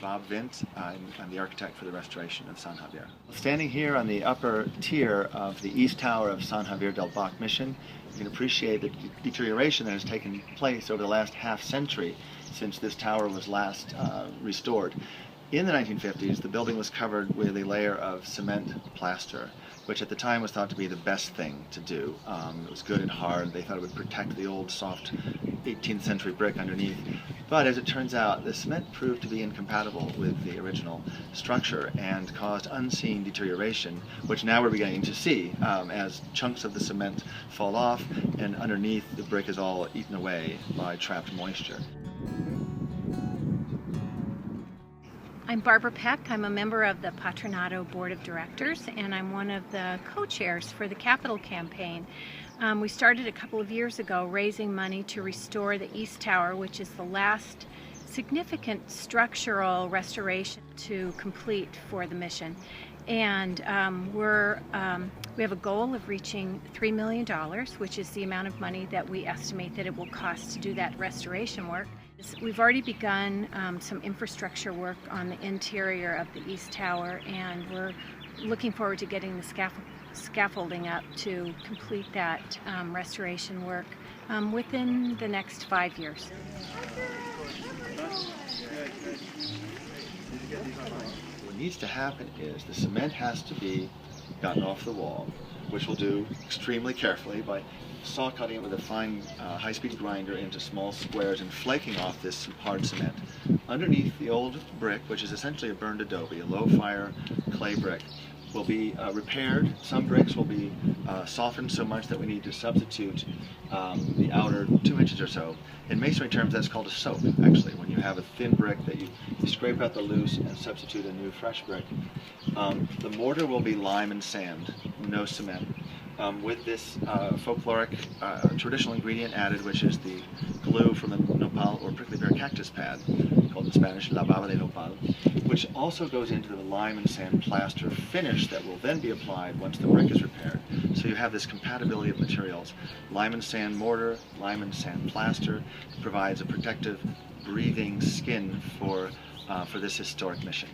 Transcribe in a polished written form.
Bob Vint. I'm the architect for the restoration of San Xavier. Standing here on the upper tier of the east tower of San Xavier del Mission, you can appreciate the deterioration that has taken place over the last half century since this tower was last restored. In the 1950s, the building was covered with a layer of cement plaster, which at the time was thought to be the best thing to do. It was good and hard. They thought it would protect the old, soft 18th century brick underneath. But as it turns out, the cement proved to be incompatible with the original structure and caused unseen deterioration, which now we're beginning to see as chunks of the cement fall off and underneath the brick is all eaten away by trapped moisture. I'm Barbara Peck. I'm a member of the Patronato Board of Directors, and I'm one of the co-chairs for the Capital Campaign. We started a couple of years ago raising money to restore the East Tower, which is the last significant structural restoration to complete for the mission. And we have a goal of reaching $3 million, which is the amount of money that we estimate that it will cost to do that restoration work. We've already begun some infrastructure work on the interior of the East Tower, and we're looking forward to getting the scaffolding up to complete that restoration work within the next 5 years. What needs to happen is the cement has to be gotten off the wall, which we'll do extremely carefully by saw cutting it with a fine high-speed grinder into small squares and flaking off this hard cement. Underneath the old brick, which is essentially a burned adobe, a low-fire clay brick, will be repaired. Some bricks will be softened so much that we need to substitute the outer 2 inches or so. In masonry terms, that's called a soak, actually, when you have a thin brick that you scrape out the loose and substitute a new fresh brick. The mortar will be lime and sand, no cement. With this folkloric traditional ingredient added, which is the glue from the nopal or prickly pear cactus pad, called in Spanish la baba de nopal, which also goes into the lime and sand plaster finish that will then be applied once the brick is repaired. So you have this compatibility of materials. Lime and sand mortar, lime and sand plaster provides a protective, breathing skin for this historic mission.